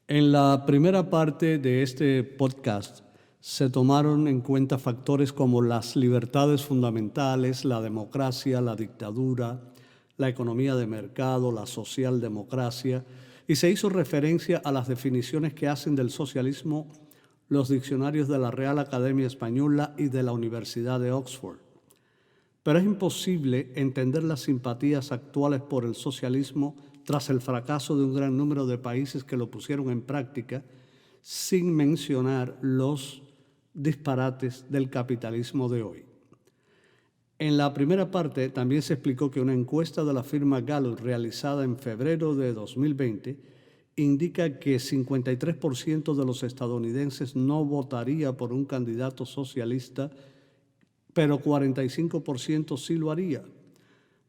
En la primera parte de este podcast se tomaron en cuenta factores como las libertades fundamentales, la democracia, la dictadura, la economía de mercado, la socialdemocracia, y se hizo referencia a las definiciones que hacen del socialismo los diccionarios de la Real Academia Española y de la Universidad de Oxford. Pero es imposible entender las simpatías actuales por el socialismo tras el fracaso de un gran número de países que lo pusieron en práctica, sin mencionar los disparates del capitalismo de hoy. En la primera parte también se explicó que una encuesta de la firma Gallup realizada en febrero de 2020 indica que 53% de los estadounidenses no votaría por un candidato socialista, pero 45% sí lo haría.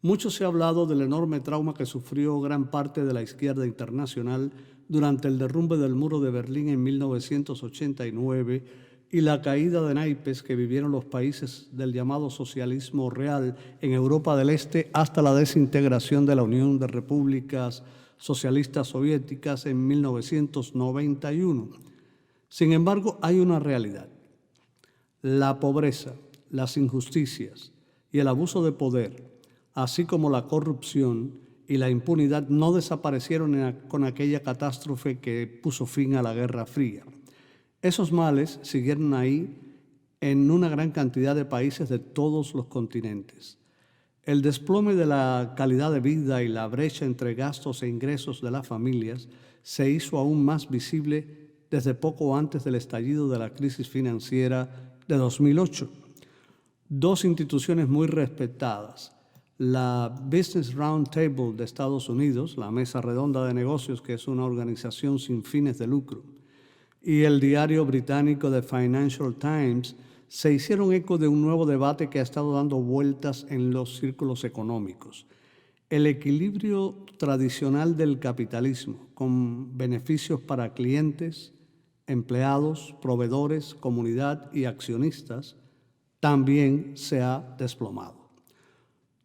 Mucho se ha hablado del enorme trauma que sufrió gran parte de la izquierda internacional durante el derrumbe del muro de Berlín en 1989 y la caída de naipes que vivieron los países del llamado socialismo real en Europa del Este hasta la desintegración de la Unión de Repúblicas Socialistas Soviéticas en 1991. Sin embargo, hay una realidad. La pobreza, las injusticias y el abuso de poder, así como la corrupción y la impunidad, no desaparecieron con aquella catástrofe que puso fin a la Guerra Fría. Esos males siguieron ahí en una gran cantidad de países de todos los continentes. El desplome de la calidad de vida y la brecha entre gastos e ingresos de las familias se hizo aún más visible desde poco antes del estallido de la crisis financiera de 2008. Dos instituciones muy respetadas, la Business Roundtable de Estados Unidos, la Mesa Redonda de Negocios, que es una organización sin fines de lucro, y el diario británico The Financial Times, se hicieron eco de un nuevo debate que ha estado dando vueltas en los círculos económicos. El equilibrio tradicional del capitalismo, con beneficios para clientes, empleados, proveedores, comunidad y accionistas, también se ha desplomado.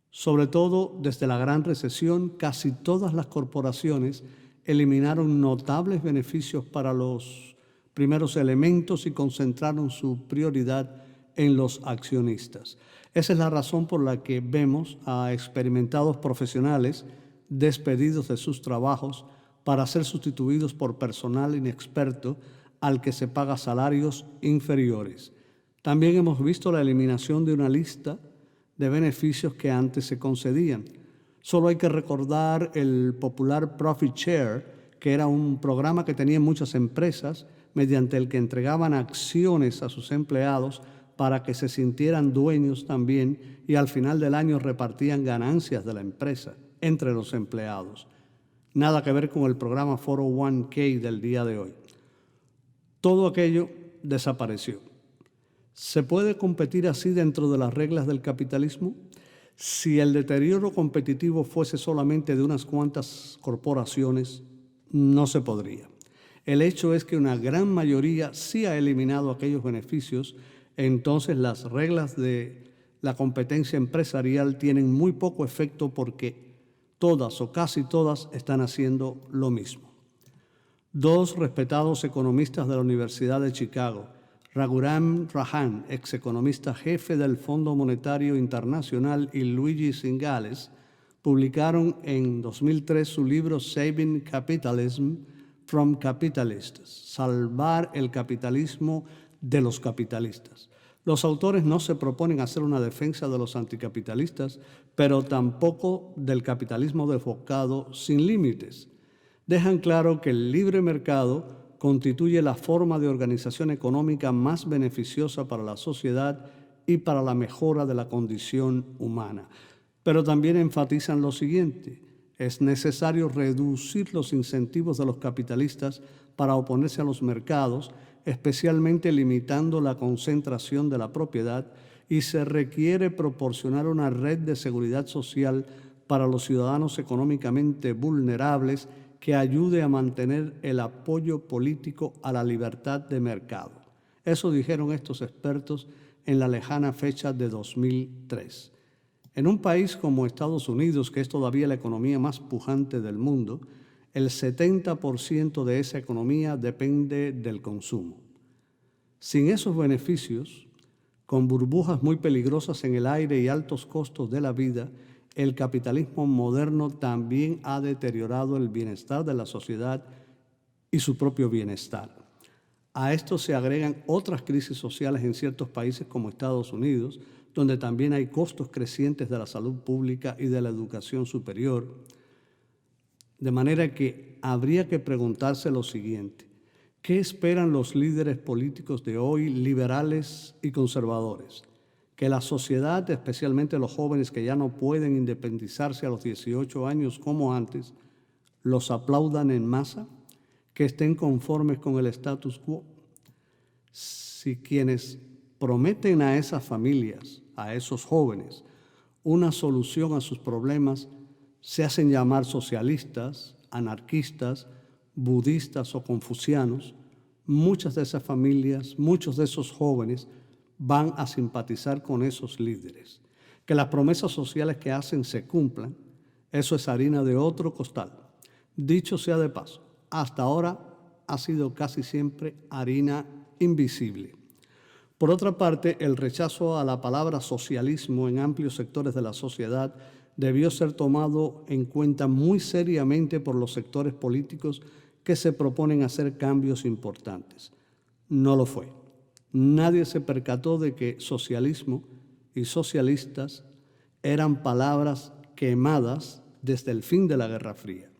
Sobre todo desde la gran recesión, casi todas las corporaciones eliminaron notables beneficios para los primeros elementos y concentraron su prioridad en los accionistas. Esa es la razón por la que vemos a experimentados profesionales despedidos de sus trabajos para ser sustituidos por personal inexperto al que se paga salarios inferiores. También hemos visto la eliminación de una lista de beneficios que antes se concedían. Solo hay que recordar el popular Profit Share, que era un programa que tenían muchas empresas mediante el que entregaban acciones a sus empleados para que se sintieran dueños también y al final del año repartían ganancias de la empresa entre los empleados. Nada que ver con el programa 401k del día de hoy. Todo aquello desapareció. ¿Se puede competir así dentro de las reglas del capitalismo? Si el deterioro competitivo fuese solamente de unas cuantas corporaciones, no se podría. El hecho es que una gran mayoría sí ha eliminado aquellos beneficios, entonces las reglas de la competencia empresarial tienen muy poco efecto porque todas o casi todas están haciendo lo mismo. Dos respetados economistas de la Universidad de Chicago, Raghuram Rajan, execonomista jefe del Fondo Monetario Internacional, y Luigi Zingales, publicaron en 2003 su libro Saving Capitalism from Capitalists, salvar el capitalismo de los capitalistas. Los autores no se proponen hacer una defensa de los anticapitalistas, pero tampoco del capitalismo desbocado sin límites. Dejan claro que el libre mercado constituye la forma de organización económica más beneficiosa para la sociedad y para la mejora de la condición humana. Pero también enfatizan lo siguiente: es necesario reducir los incentivos de los capitalistas para oponerse a los mercados, especialmente limitando la concentración de la propiedad, y se requiere proporcionar una red de seguridad social para los ciudadanos económicamente vulnerables que ayude a mantener el apoyo político a la libertad de mercado. Eso dijeron estos expertos en la lejana fecha de 2003. En un país como Estados Unidos, que es todavía la economía más pujante del mundo, el 70% de esa economía depende del consumo. Sin esos beneficios, con burbujas muy peligrosas en el aire y altos costos de la vida, el capitalismo moderno también ha deteriorado el bienestar de la sociedad y su propio bienestar. A esto se agregan otras crisis sociales en ciertos países como Estados Unidos, donde también hay costos crecientes de la salud pública y de la educación superior. De manera que habría que preguntarse lo siguiente: ¿qué esperan los líderes políticos de hoy, liberales y conservadores? ¿Que la sociedad, especialmente los jóvenes que ya no pueden independizarse a los 18 años como antes, los aplaudan en masa? ¿Que estén conformes con el status quo? Si quienes prometen a esas familias, a esos jóvenes, una solución a sus problemas, se hacen llamar socialistas, anarquistas, budistas o confucianos, muchas de esas familias, muchos de esos jóvenes van a simpatizar con esos líderes. Que las promesas sociales que hacen se cumplan, eso es harina de otro costal. Dicho sea de paso, hasta ahora ha sido casi siempre harina invisible. Por otra parte, el rechazo a la palabra socialismo en amplios sectores de la sociedad debió ser tomado en cuenta muy seriamente por los sectores políticos que se proponen hacer cambios importantes. No lo fue. Nadie se percató de que socialismo y socialistas eran palabras quemadas desde el fin de la Guerra Fría.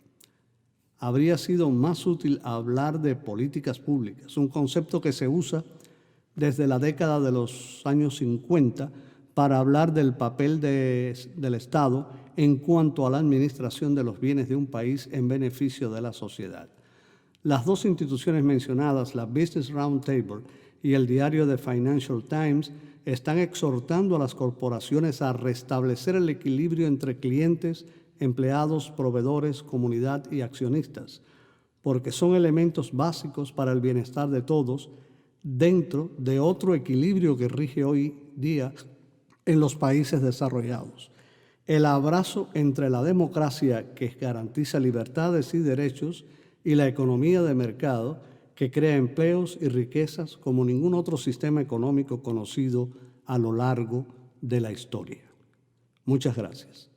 Habría sido más útil hablar de políticas públicas, un concepto que se usa desde la década de los años 50 para hablar del papel del Estado en cuanto a la administración de los bienes de un país en beneficio de la sociedad. Las dos instituciones mencionadas, la Business Roundtable y el diario The Financial Times, están exhortando a las corporaciones a restablecer el equilibrio entre clientes, empleados, proveedores, comunidad y accionistas, porque son elementos básicos para el bienestar de todos dentro de otro equilibrio que rige hoy día en los países desarrollados. El abrazo entre la democracia, que garantiza libertades y derechos, y la economía de mercado, que crea empleos y riquezas como ningún otro sistema económico conocido a lo largo de la historia. Muchas gracias.